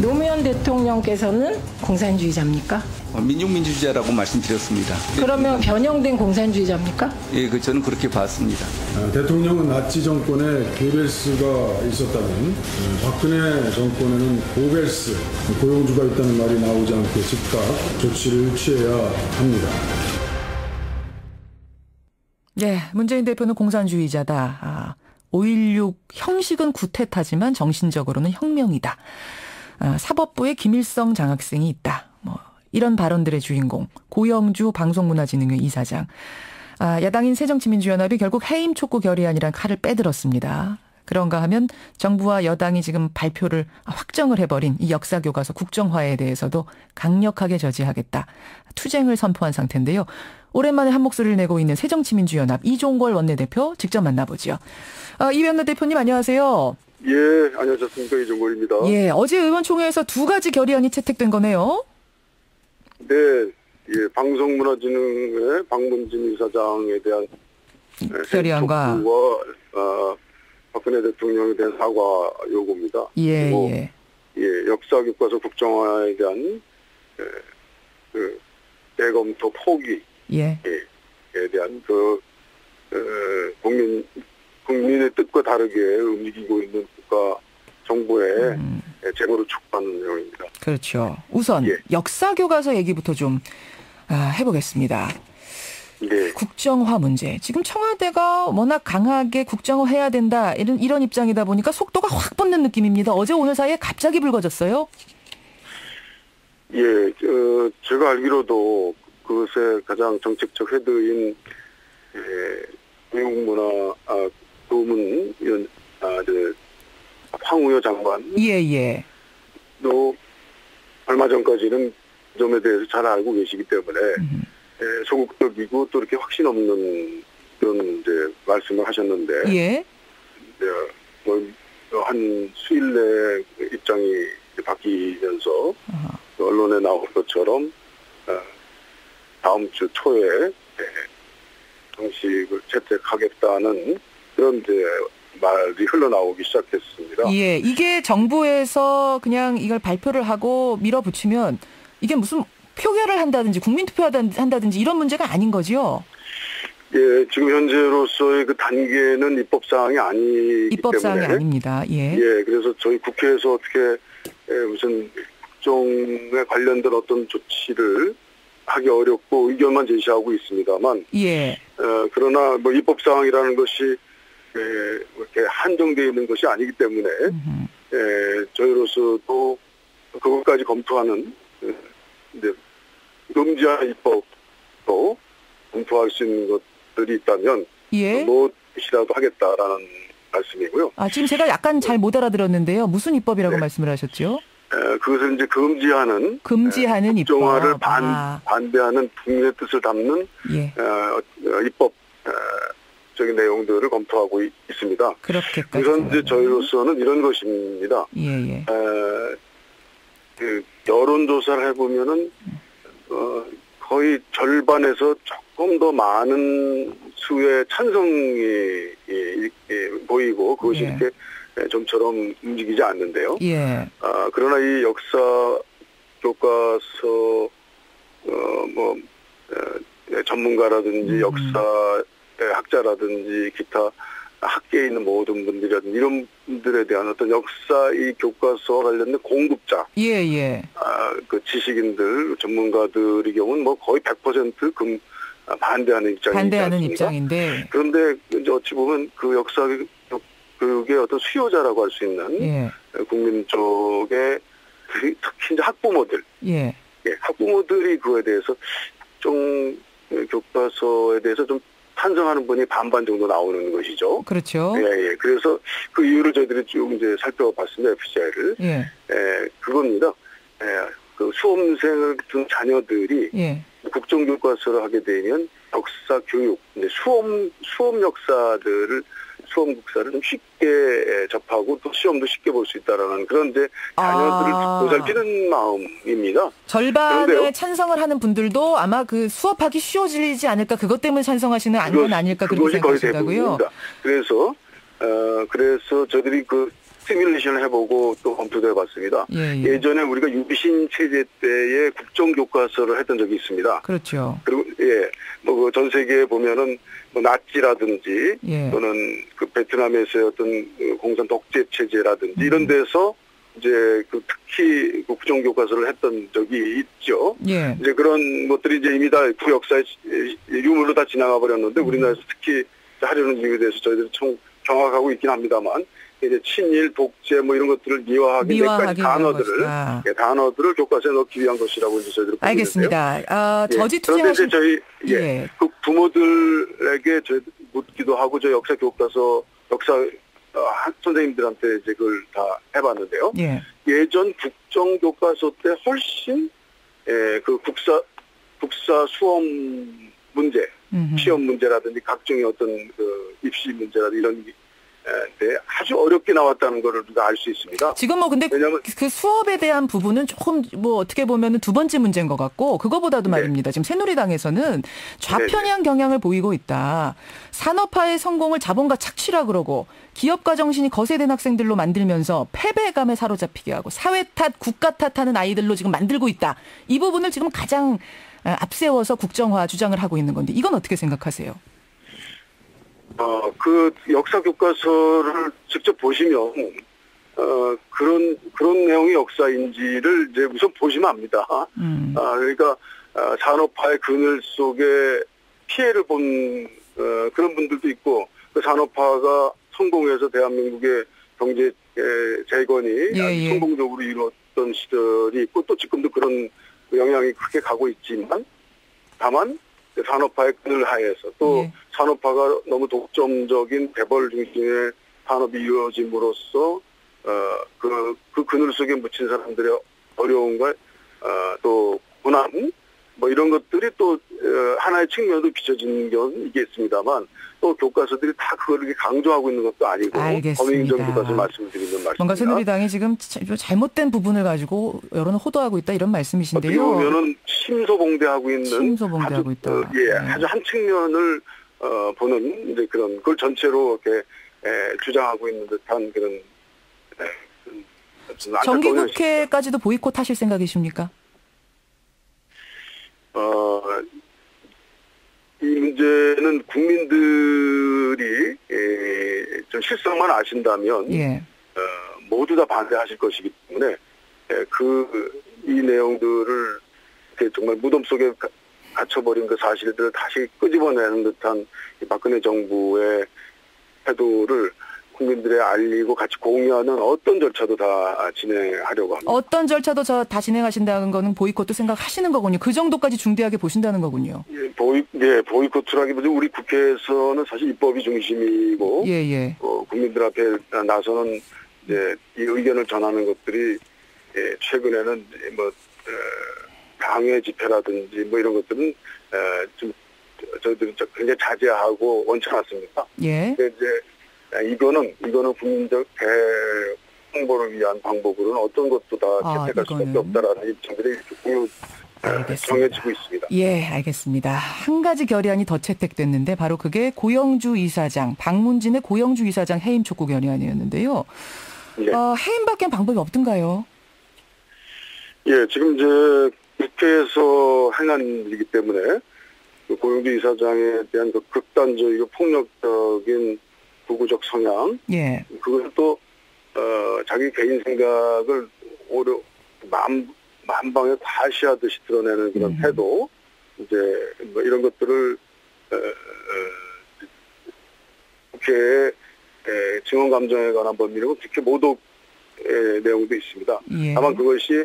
노무현 대통령께서는 공산주의자입니까? 민중민주주의자라고 말씀드렸습니다. 그러면 변형된 공산주의자입니까? 예, 저는 그렇게 봤습니다. 대통령은 나치 정권에 게벨스가 있었다면 박근혜 정권에는 고벨스, 고용주가 있다는 말이 나오지 않게 즉각 조치를 취해야 합니다. 네, 문재인 대표는 공산주의자다. 5.16 형식은 구태타지만 정신적으로는 혁명이다. 사법부에 김일성 장학생이 있다. 이런 발언들의 주인공 고영주 방송문화진흥회 이사장. 야당인 새정치민주연합이 결국 해임 촉구 결의안이란 칼을 빼들었습니다. 그런가 하면 정부와 여당이 지금 발표를 확정을 해버린 이 역사교과서 국정화에 대해서도 강력하게 저지하겠다. 투쟁을 선포한 상태인데요. 오랜만에 한 목소리를 내고 있는 새정치민주연합 이종걸 원내대표 직접 만나보죠. 이 원내대표님 안녕하세요. 예, 안녕하셨습니까. 이종걸입니다. 예, 어제 의원총회에서 두 가지 결의안이 채택된 거네요. 네, 예, 방송문화진흥회 박문진 이사장에 대한 결의안과 박근혜 대통령에 대한 사과 요구입니다. 예, 그리고 예. 예, 역사교과서 국정화에 대한 그 대검토 포기에 예. 대한 국민의 뜻과 다르게 움직이고 있는 국가 정부의 제거를 촉구하는 내용입니다. 그렇죠. 우선 예. 역사교과서 얘기부터 좀 해보겠습니다. 네. 국정화 문제. 지금 청와대가 워낙 강하게 국정화해야 된다 이런 입장이다 보니까 속도가 확 붙는 느낌입니다. 어제 오늘 사이에 갑자기 불거졌어요. 예, 제가 알기로도 그것의 가장 정책적 헤드인 교육문화 교문 황우여 장관도 예. 얼마 전까지는 그 점에 대해서 잘 알고 계시기 때문에 소극적이고 또 이렇게 확신 없는 그런 이제 말씀을 하셨는데 예. 한 수일 내 입장이 바뀌면서 언론에 나온 것처럼 다음 주 초에 정식을 채택하겠다는 그런 이제 말이 흘러나오기 시작했습니다. 예, 이게 정부에서 그냥 이걸 발표를 하고 밀어붙이면 이게 무슨 표결을 한다든지 국민투표한다든지 이런 문제가 아닌 거죠? 예, 지금 현재로서의 그 단계는 입법사항이 아니기 입법사항이 때문에. 아닙니다. 예. 예, 그래서 저희 국회에서 어떻게 무슨 국정에 관련된 어떤 조치를 하기 어렵고 의견만 제시하고 있습니다만. 예. 그러나 뭐 입법사항이라는 것이 이렇게 한정되어 있는 것이 아니기 때문에 저희로서도 그것까지 검토하는 금지한 입법도 검토할 수 있는 것들이 있다면 예. 무엇이라도 하겠다라는 말씀이고요. 지금 제가 약간 잘 못 알아들었는데요. 무슨 입법이라고 말씀을 하셨죠? 그것을 이제 금지하는 입법. 국정화를 반대하는 국민의 뜻을 담는 예. 입법적인 내용들을 검토하고 있습니다. 그렇게까지. 우선 이제 저희로서는 이런 것입니다. 예. 그 여론조사를 해보면은 거의 절반에서 조금 더 많은 수의 찬성이 보이고 그것이 예. 이렇게 좀처럼 움직이지 않는데요. 예. 그러나 이 역사 교과서 전문가라든지 역사 학자라든지 기타 학계에 있는 모든 분들이라든지 이런 분들에 대한 어떤 역사 이 교과서와 관련된 공급자, 예. 그 지식인들, 전문가들의 경우는 뭐 거의 100% 반대하는 입장인데. 그런데 이제 어찌 보면 그 역사 교육의 어떤 수요자라고 할 수 있는 예. 국민 쪽에 특히 이제 학부모들, 학부모들이 그거에 대해서 좀 교과서에 대해서 좀 찬성하는 분이 반반 정도 나오는 것이죠. 그렇죠. 예. 그래서 그 이유를 저희들이 쭉 이제 살펴봤습니다. FCI를. 그겁니다. 그 수험생을 둔 자녀들이 국정교과서를 하게 되면 역사 교육, 이제 수험 역사들을 수험 국사를 좀 쉽게 접하고 또 시험도 쉽게 볼 수 있다라는 그런 이제 자녀들을 보살피는 마음입니다. 절반의 그런데요, 찬성을 하는 분들도 아마 그 수업하기 쉬워지지 않을까 그것 때문에 찬성하시는 건 아닐까 그렇게 생각하신다고요? 그래서 저희들이 그 시뮬레이션을 해보고 또 검토도 해봤습니다. 예전에 우리가 유신 체제 때에 국정교과서를 했던 적이 있습니다. 그렇죠. 그리고 뭐 전 세계에 보면은 뭐 나치라든지 또는 그 베트남에서의 어떤 공산 독재 체제라든지 이런 데서 이제 그 특히 그 국정교과서를 했던 적이 있죠. 이제 그런 것들이 이제 이미 다 구역사의 유물로 다 지나가 버렸는데 우리나라에서 특히 하려는 이유에 대해서 저희들이 좀 경악하고 있긴 합니다만 이제 친일 독재 뭐 이런 것들을 미화하기 위한 단어들을 교과서에 넣기 위한 것이라고 이제 저희들이 알겠습니다. 저지 그런데 투쟁하신 이제 저희 그 부모들에게 저희 묻기도 하고 저 역사 교과서 선생님들한테 이제 그걸 다 해봤는데요. 예전 국정교과서 때 훨씬 그 국사 수험 문제, 시험 문제라든지 각종의 어떤 그 입시 문제라든지 이런 데 아주 어렵게 나왔다는 걸 우리가 알 수 있습니다. 지금 뭐 근데 왜냐하면 그 수업에 대한 부분은 조금 뭐 어떻게 보면은 두 번째 문제인 것 같고 그거보다도 말입니다. 지금 새누리당에서는 좌편향 경향을 보이고 있다. 산업화의 성공을 자본과 착취라 그러고 기업가 정신이 거세된 학생들로 만들면서 패배감에 사로잡히게 하고 사회 탓, 국가 탓하는 아이들로 지금 만들고 있다. 이 부분을 지금 가장 앞세워서 국정화 주장을 하고 있는 건데 이건 어떻게 생각하세요? 그 역사 교과서를 직접 보시면 그런 내용의 역사인지를 이제 우선 보시면 압니다. 그러니까 산업화의 그늘 속에 피해를 본 그런 분들도 있고 그 산업화가 성공해서 대한민국의 경제 재건이 성공적으로 이루어졌던 시절이 있고 또 지금도 그런 영향이 크게 가고 있지만 다만 산업화의 그늘 하에서 또 산업화가 너무 독점적인 재벌 중심의 산업이 이루어짐으로써 그 그늘 속에 묻힌 사람들의 어려움과 또 고난 뭐 이런 것들이 또 하나의 측면으로 비춰지는 건 있겠습니다만 또 교과서들이 다 그걸 이렇게 강조하고 있는 것도 아니고 범위인정 교과서 말씀을 드리는 말씀입니다. 뭔가 새누리당이 지금 잘못된 부분을 가지고 여론을 호도하고 있다 이런 말씀이신데요. 어떻게 보면은 심소봉대하고 있는 아주 한 측면을 보는 이제 그런 그걸 전체로 이렇게 주장하고 있는 듯한 그런 정기국회까지도 보이콧 하실 생각이십니까? 이 문제는 국민들이 좀 실상만 아신다면 모두 다 반대하실 것이기 때문에 이 내용들을 정말 무덤 속에 갇혀버린 그 사실들을 다시 끄집어내는 듯한 박근혜 정부의 태도를 국민들에 알리고 같이 공유하는 어떤 절차도 다 진행하려고 합니다. 어떤 절차도 다 진행하신다는 거는 보이콧도 생각하시는 거군요. 그 정도까지 중대하게 보신다는 거군요. 보이콧이라기보다 우리 국회에서는 사실 입법이 중심이고 국민들 앞에 나서는 이제 이 의견을 전하는 것들이 최근에는 뭐 당회 집회라든지 뭐 이런 것들은 좀 저희들은 굉장히 자제하고 원치 않았습니다. 근데 이제 이거는 국민적 대홍보를 위한 방법으로는 어떤 것도 다 채택할 수밖에 없다라는 입장들이 정해지고 있습니다. 알겠습니다. 한 가지 결의안이 더 채택됐는데 바로 그게 고영주 이사장, 박문진의 고영주 이사장 해임 촉구 결의안이었는데요. 해임 밖엔 방법이 없던가요? 지금 이제 국회에서 행한 일이기 때문에 그 고영주 이사장에 대한 그 극단적이고 폭력적인 부구적 성향, 그걸 또 자기 개인 생각을 오히려 만방에 과시하듯이 드러내는 그런 태도, 이제 뭐 이런 것들을 국회의 증언 감정에 관한 법률이고 특히 모독의 내용도 있습니다. 다만 그것이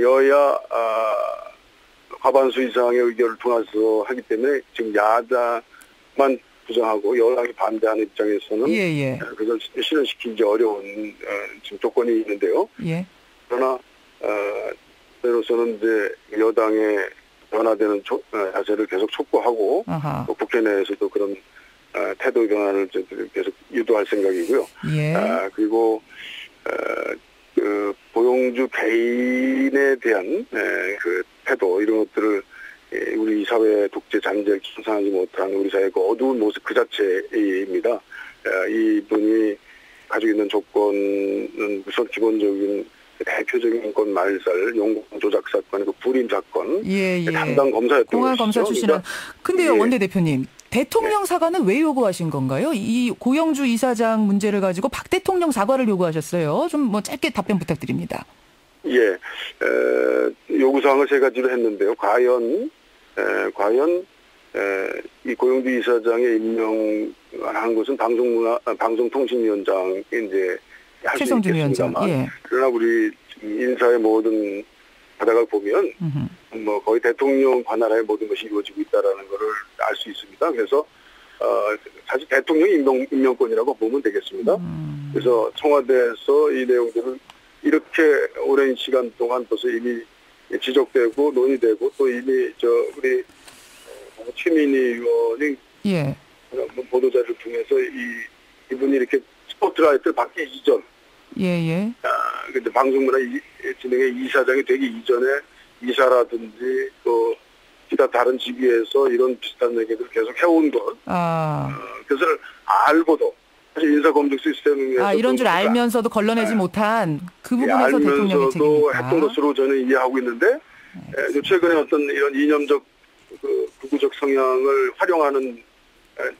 여야 과반수 이상의 의견을 통해서 하기 때문에 지금 야당만 부정하고 여당이 반대하는 입장에서는 그걸 실현시키기 어려운 지금 조건이 있는데요. 그러나 저로서는 이제 여당의 변화되는 자세를 계속 촉구하고 또 국회 내에서도 그런 태도 변화를 계속 유도할 생각이고요. 그리고 그 고영주 개인에 대한 그 태도 이런 것들을 우리 사회의 독재 잔재를 청산하지 못한 우리 사회의 그 어두운 모습 그 자체입니다. 이분이 가지고 있는 조건은 우선 기본적인 대표적인 인권 말살, 용공 조작 사건, 그 불임 사건, 담당 검사였던 공안 검사 출신은. 근데요, 예. 원내대표님, 대통령 사과는 왜 요구하신 건가요? 이 고영주 이사장 문제를 가지고 박 대통령 사과를 요구하셨어요. 좀 뭐 짧게 답변 부탁드립니다. 예, 요구사항을 세 가지로 했는데요. 과연 이 고영주 이사장의 임명한 것은 방송통신위원장이 이제 할 수 최성준 위원장. 있겠습니다만, 예. 그러나 우리 인사의 모든 바닥을 보면 뭐 거의 대통령 관할하에 모든 것이 이루어지고 있다라는 것을 알 수 있습니다. 그래서 사실 대통령 임명권이라고 보면 되겠습니다. 그래서 청와대에서 이 내용들을 이렇게 오랜 시간 동안 벌써 이미 지적되고 논의되고 또 이미 우리 최민희 의원이 예. 보도자를 통해서 이분이 이렇게 스포트라이트를 받기 이전, 예. 근데 방송문화 진행의 이사장이 되기 이전에 이사라든지 또 기타 다른 직위에서 이런 비슷한 얘기들을 계속 해온 것, 그것을 알고도 사실 인사검증 시스템에서 이런 줄 알면서도 걸러내지 못한 그 부분에서 대통령의 책임이다. 했던 것으로 저는 이해하고 있는데 최근에 어떤 이런 이념적 극우적 성향을 활용하는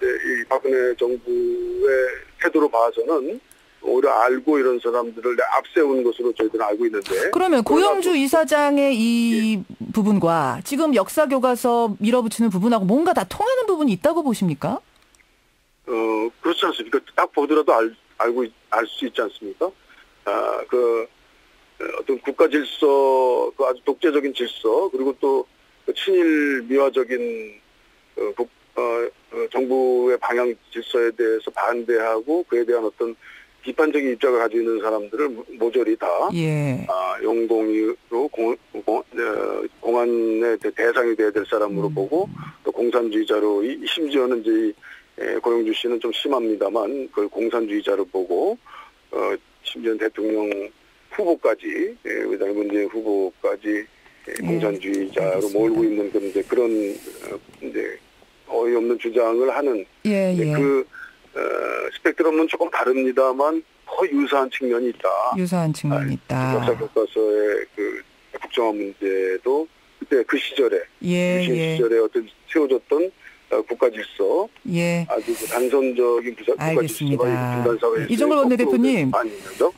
이 박근혜 정부의 태도로 봐서는 오히려 알고 이런 사람들을 앞세우는 것으로 저희들은 알고 있는데. 그러면 고영주 이사장의 이 부분과 지금 역사 교과서 밀어붙이는 부분하고 뭔가 다 통하는 부분이 있다고 보십니까? 그렇지 않습니까? 딱 보더라도 알 수 있지 않습니까? 어떤 국가 질서, 아주 독재적인 질서, 그리고 또 친일 미화적인 정부의 방향 질서에 대해서 반대하고 그에 대한 어떤 비판적인 입장을 가지고 있는 사람들을 모조리 다 용공으로 공안의 대상이 돼야 될 사람으로 보고 또 공산주의자로 심지어는 이제 고영주 씨는 좀 심합니다만 그걸 공산주의자로 보고 심지어 대통령 후보까지 그다음에 문재인 후보까지 공산주의자로 몰고 있는 그런 이제 어이없는 주장을 하는 스펙트럼은 조금 다릅니다만 거의 유사한 측면이 있다. 유사한 측면이 있다. 역사 교과서의 국정화 문제도 그때 그 시절에 시절에 어떤 세워졌던 국가 질서, 아주 단선적인 국가 질서가 분단사회. 이정걸 원내대표님,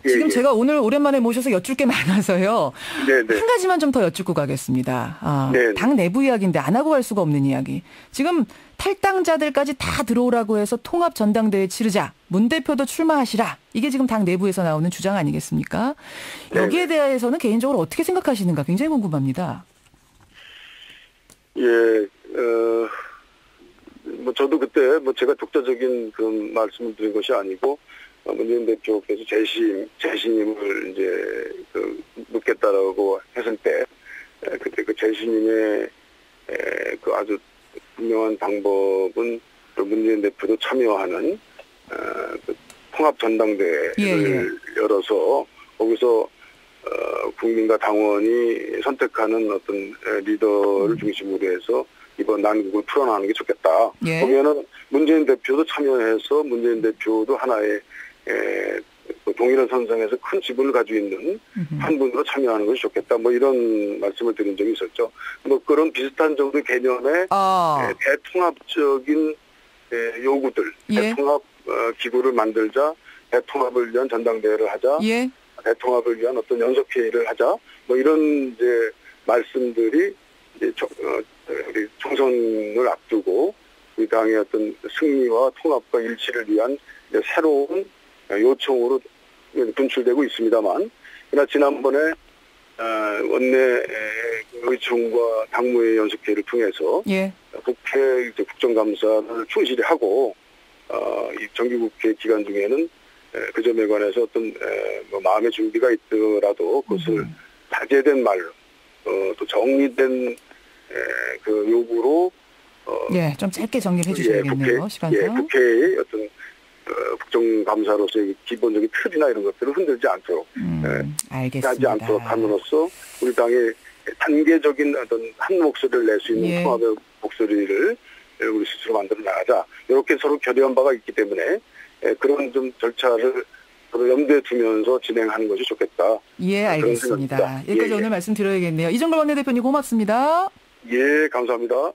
지금 제가 오늘 오랜만에 모셔서 여쭐 게 많아서요. 한 가지만 좀 더 여쭙고 가겠습니다. 당 내부 이야기인데 안 하고 갈 수가 없는 이야기. 지금 탈당자들까지 다 들어오라고 해서 통합 전당대회 치르자. 문 대표도 출마하시라. 이게 지금 당 내부에서 나오는 주장 아니겠습니까? 여기에 대해서는 개인적으로 어떻게 생각하시는가 굉장히 궁금합니다. 저도 그때 제가 독자적인 그런 말씀을 드린 것이 아니고 문재인 대표께서 재신임을 이제 묻겠다라고 했을 때 그때 그 재신임의 아주 분명한 방법은 문재인 대표도 참여하는 통합 전당대회를 열어서 거기서 국민과 당원이 선택하는 어떤 리더를 중심으로 해서 이번 난국을 풀어나가는 게 좋겠다. 그러면은 문재인 대표도 참여해서 문재인 대표도 하나의 동일한 선상에서 큰 지분을 가지고 있는 한 분으로 참여하는 것이 좋겠다. 이런 말씀을 드린 적이 있었죠. 그런 비슷한 정도의 개념의 대통합적인 요구들, 대통합 기구를 만들자, 대통합을 위한 전당대회를 하자, 대통합을 위한 어떤 연석회의를 하자, 이런 이제 말씀들이 이제 우리 총선을 앞두고 우리 당의 어떤 승리와 통합과 일치를 위한 새로운 요청으로 분출되고 있습니다만, 그러나 지난번에 원내 의총과 당무회 연석회의를 통해서 국회 국정감사를 충실히 하고 이 정기국회 기간 중에는 그 점에 관해서 어떤 마음의 준비가 있더라도 그것을 다재된 말로 또 정리된 그 요구로 좀 짧게 정리를 해주셔야겠네요. 시간상. 국회의 어떤 국정감사로서의 기본적인 틀이나 이런 것들을 흔들지 않도록 알겠습니다. 하지 않도록 함으로써 우리 당의 단계적인 어떤 한 목소리를 낼 수 있는 통합의 목소리를 우리 스스로 만들어 나가자. 이렇게 서로 결의한 바가 있기 때문에 그런 좀 절차를 염두에 두면서 진행하는 것이 좋겠다. 예, 알겠습니다. 여기까지 예, 오늘 말씀 드려야겠네요. 이정걸 원내대표님 고맙습니다. 예, 감사합니다.